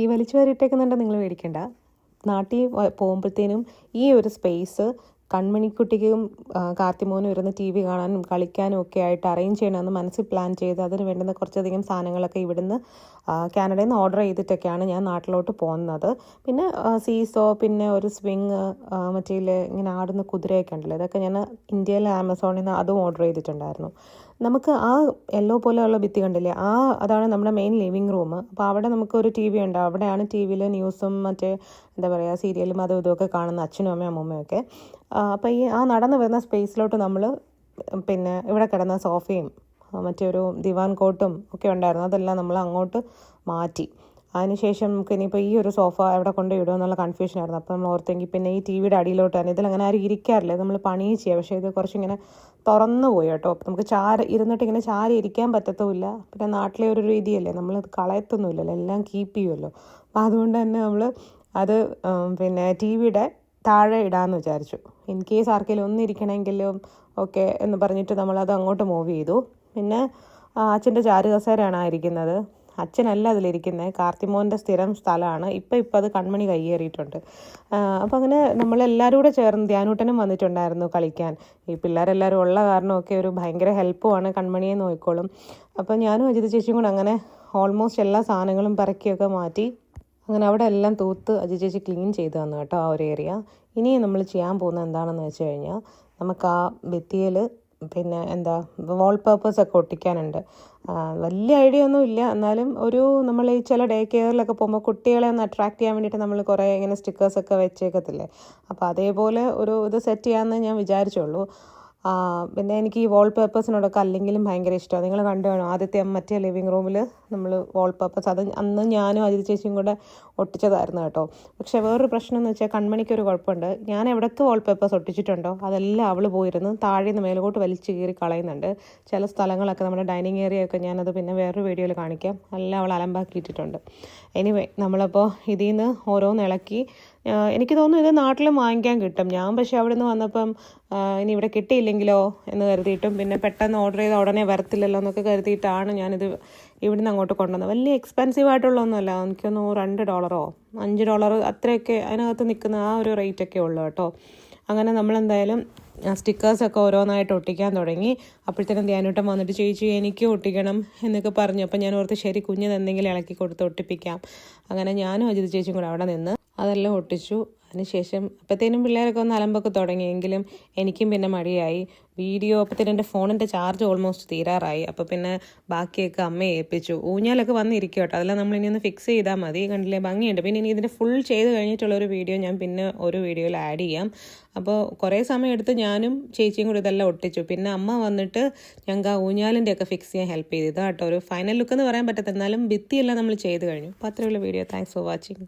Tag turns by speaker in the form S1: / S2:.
S1: ഈ വലിച്ചു വാരിയിട്ടേക്കുന്നുണ്ട് നിങ്ങൾ മേടിക്കേണ്ട. നാട്ടിൽ പോകുമ്പോഴത്തേനും ഈ ഒരു സ്പേസ് കൺമണിക്കുട്ടിക്കും കാർത്തിമോനും ഇരുന്ന് TV കാണാനും കളിക്കാനും ഒക്കെ ആയിട്ട് അറേഞ്ച് ചെയ്യണമെന്ന് മനസ്സിൽ പ്ലാൻ ചെയ്ത് അതിന് വേണ്ടുന്ന കുറച്ചധികം സാധനങ്ങളൊക്കെ ഇവിടുന്ന് കാനഡയിൽ നിന്ന് ഓർഡർ ചെയ്തിട്ടൊക്കെയാണ് ഞാൻ നാട്ടിലോട്ട് പോകുന്നത്. പിന്നെ സീസോ, പിന്നെ ഒരു സ്വിങ്, മറ്റേ ഇങ്ങനെ ആടുന്ന കുതിരയൊക്കെ ഉണ്ടല്ലോ, ഇതൊക്കെ ഞാൻ ഇന്ത്യയിലെ ആമസോണിൽ നിന്ന് അതും ഓർഡർ ചെയ്തിട്ടുണ്ടായിരുന്നു. നമുക്ക് ആ യെല്ലോ പോലെയുള്ള ഭിത്തി കണ്ടില്ലേ, അതാണ് നമ്മുടെ മെയിൻ ലിവിങ് റൂം. അപ്പോൾ അവിടെ നമുക്കൊരു TV ഉണ്ട്. അവിടെയാണ് TV-യിൽ ന്യൂസും മറ്റേ എന്താ പറയുക സീരിയലും അതും ഇതുമൊക്കെ കാണുന്ന അച്ഛനും അമ്മയും അമ്മൂമ്മയൊക്കെ. അപ്പോൾ നടന്നു വരുന്ന സ്പേസിലോട്ട് നമ്മൾ പിന്നെ ഇവിടെ കിടന്ന സോഫയും മറ്റേ ഒരു ദിവാൻ കോട്ടും ഒക്കെ ഉണ്ടായിരുന്നു, അതെല്ലാം നമ്മൾ അങ്ങോട്ട് മാറ്റി. അതിനുശേഷം നമുക്ക് ഇനിയിപ്പോൾ ഈ ഒരു സോഫ എവിടെ കൊണ്ട് ഇടുക എന്നുള്ള കൺഫ്യൂഷനായിരുന്നു. അപ്പോൾ നമ്മൾ ഓർത്തെങ്കിൽ പിന്നെ ഈ TV-യുടെ അടിയിലോട്ട് തന്നെ, ഇതിലങ്ങനെ ആരും ഇരിക്കാറില്ല, നമ്മൾ പണി ചെയ്യുക. പക്ഷേ ഇത് കുറച്ചിങ്ങനെ തുറന്നു പോയി കേട്ടോ. അപ്പോൾ നമുക്ക് ഇരുന്നിട്ട് ഇങ്ങനെ ചാരി ഇരിക്കാൻ പറ്റത്തുമില്ല. പിന്നെ നാട്ടിലെ ഒരു രീതിയല്ലേ, നമ്മളത് കളയത്തൊന്നുമില്ലല്ലോ, എല്ലാം കീപ്പ് ചെയ്യുമല്ലോ. അപ്പോൾ അതുകൊണ്ട് തന്നെ നമ്മൾ അത് പിന്നെ TV-യുടെ താഴെ ഇടാമെന്ന് വിചാരിച്ചു. ഇൻ കേസ് ആർക്കെങ്കിലും ഒന്നിരിക്കണമെങ്കിലും ഒക്കെ എന്ന് പറഞ്ഞിട്ട് നമ്മളത് അങ്ങോട്ട് മൂവ് ചെയ്തു. പിന്നെ അച്ഛൻ്റെ ചാരുകസേരയാണ് ഇരിക്കുന്നത്. അച്ഛനല്ല അതിലിരിക്കുന്നത്, കാർത്തിമോൻ്റെ സ്ഥിരം സ്ഥലമാണ്. ഇപ്പം അത് കൺമണി കയ്യേറിയിട്ടുണ്ട്. അപ്പം അങ്ങനെ നമ്മളെല്ലാവരും കൂടെ ചേർന്ന്, ധ്യാനൂട്ടനും വന്നിട്ടുണ്ടായിരുന്നു കളിക്കാൻ. ഈ പിള്ളേരെല്ലാവരും ഉള്ള കാരണമൊക്കെ ഒരു ഭയങ്കര ഹെൽപ്പുമാണ്, കൺമണിയെ നോക്കിക്കോളും. അപ്പം ഞാനും അജിത ചേച്ചിയും കൂടെ അങ്ങനെ ഓൾമോസ്റ്റ് എല്ലാ സാധനങ്ങളും പറക്കിയൊക്കെ മാറ്റി. അങ്ങനെ അവിടെ എല്ലാം തൂത്ത് അജിത ചേച്ചി ക്ലീൻ ചെയ്ത് തന്നു കേട്ടോ, ആ ഒരു ഏരിയ. ഇനി നമ്മൾ ചെയ്യാൻ പോകുന്നത് എന്താണെന്ന് വെച്ച് കഴിഞ്ഞാൽ, നമുക്ക് ആ ഭിത്തിയിൽ പിന്നെ എന്താ വാൾപേപ്പേഴ്സൊക്കെ ഒട്ടിക്കാനുണ്ട്. വലിയ ഐഡിയ ഒന്നും ഇല്ല, എന്നാലും നമ്മൾ ഈ ചില ഡേ കെയറിലൊക്കെ പോകുമ്പോൾ കുട്ടികളെ ഒന്ന് അട്രാക്ട് ചെയ്യാൻ വേണ്ടിയിട്ട് നമ്മൾ കുറേ ഇങ്ങനെ സ്റ്റിക്കേഴ്സൊക്കെ വെച്ചേക്കത്തില്ലേ, അപ്പോൾ അതേപോലെ ഇത് സെറ്റ് ചെയ്യാമെന്ന് ഞാൻ വിചാരിച്ചുള്ളൂ. പിന്നെ എനിക്ക് ഈ വാൾപേപ്പേഴ്സിനോടൊക്കെ അല്ലെങ്കിലും ഭയങ്കര ഇഷ്ടമാണ്. നിങ്ങൾ കണ്ടു വേണം ആദ്യത്തെ മറ്റേ ലിവിങ് റൂമിൽ നമ്മൾ വാൾപേപ്പേഴ്സ്, അത് അന്ന് ഞാനും അജിത ചേച്ചിയും കൂടെ ഒട്ടിച്ചതായിരുന്നു കേട്ടോ. പക്ഷേ വേറൊരു പ്രശ്നം എന്ന് വെച്ചാൽ കൺമണിക്കൊരു കുഴപ്പമുണ്ട്. ഞാൻ എവിടേക്ക് വാൾപേപ്പേഴ്സ് ഒട്ടിച്ചിട്ടുണ്ടോ അതെല്ലാം അവൾ പോയിരുന്ന് താഴെ നിന്ന് മേലോട്ട് വലിച്ചു കീറി കളയുന്നുണ്ട്. ചില സ്ഥലങ്ങളൊക്കെ നമ്മുടെ ഡൈനിങ് ഏരിയ ഒക്കെ ഞാനത് പിന്നെ വേറൊരു വീഡിയോയിൽ കാണിക്കാം, എല്ലാം അവൾ അലമ്പാക്കിയിട്ടിട്ടുണ്ട്. എനിവേ നമ്മളപ്പോൾ ഇതിൽ നിന്ന് ഓരോന്ന് ഇളക്കി, എനിക്ക് തോന്നുന്നു ഇത് നാട്ടിലും വാങ്ങിക്കാൻ കിട്ടും. ഞാൻ പക്ഷേ അവിടെ നിന്ന് വന്നപ്പം ഇനി ഇവിടെ കിട്ടിയില്ലെങ്കിലോ എന്ന് കരുതിയിട്ടും, പിന്നെ പെട്ടെന്ന് ഓർഡർ ചെയ്ത ഉടനെ വരത്തില്ലല്ലോ എന്നൊക്കെ കരുതിയിട്ടാണ് ഞാനിത് ഇവിടുന്ന് അങ്ങോട്ട് കൊണ്ടുവന്നത്. വലിയ എക്സ്പെൻസീവ് ആയിട്ടുള്ളതൊന്നുമല്ല, എനിക്കൊന്ന് $2 $5 അത്രയൊക്കെ അതിനകത്ത് നിൽക്കുന്ന ആ ഒരു റേറ്റൊക്കെ ഉള്ളൂ കേട്ടോ. അങ്ങനെ നമ്മളെന്തായാലും സ്റ്റിക്കേഴ്സൊക്കെ ഓരോന്നായിട്ട് ഒട്ടിക്കാൻ തുടങ്ങി. അപ്പോഴത്തേനും ധ്യാനൂട്ടം വന്നിട്ട് ചേച്ചി എനിക്ക് ഒട്ടിക്കണം എന്നൊക്കെ പറഞ്ഞു. അപ്പം ഞാൻ ഓർത്ത് ശരി, കുഞ്ഞിന് എന്തെങ്കിലും ഇളക്കി കൊടുത്ത് ഒട്ടിപ്പിക്കാം. അങ്ങനെ ഞാനും അജിത ചേച്ചിയും കൂടെ അവിടെ നിന്ന് അതെല്ലാം ഒട്ടിച്ചു. അതിനുശേഷം അപ്പോഴത്തേനും പിള്ളേരൊക്കെ ഒന്ന് അലമ്പൊക്കെ തുടങ്ങിയെങ്കിലും എനിക്കും പിന്നെ മടിയായി. അപ്പോഴത്തേനും എൻ്റെ ഫോണിൻ്റെ ചാർജ് ഓൾമോസ്റ്റ് തീരാറായി. അപ്പോൾ പിന്നെ ബാക്കിയൊക്കെ അമ്മയെ ഏൽപ്പിച്ചു. ഊഞ്ഞാലൊക്കെ വന്നിരിക്കും കേട്ടോ, അതെല്ലാം നമ്മളിനി ഒന്ന് ഫിക്സ് ചെയ്താൽ മതി. കണ്ടില്ലേ, ഭംഗിയുണ്ട്. പിന്നെ ഇനി ഇതിൻ്റെ ഫുൾ ചെയ്ത് കഴിഞ്ഞിട്ടുള്ളൊരു വീഡിയോ ഞാൻ പിന്നെ ഒരു വീഡിയോയിൽ ആഡ് ചെയ്യാം. അപ്പോൾ കുറേ സമയം എടുത്ത് ഞാനും ചേച്ചിയും കൂടി ഇതെല്ലാം ഒട്ടിച്ചു. പിന്നെ അമ്മ വന്നിട്ട് ഞങ്ങൾക്ക് ആ ഊഞ്ഞാലിൻ്റെ ഒക്കെ ഫിക്സ് ചെയ്യാൻ ഹെൽപ്പ് ചെയ്തു കേട്ടോ. ഒരു ഫൈനൽ ലുക്ക് എന്ന് പറയാൻ പറ്റത്തില്ല, എന്നാലും ഭിത്തിയെല്ലാം നമ്മൾ ചെയ്ത് കഴിഞ്ഞു. അപ്പോൾ അത്രയുള്ള വീഡിയോ. Thanks for watching.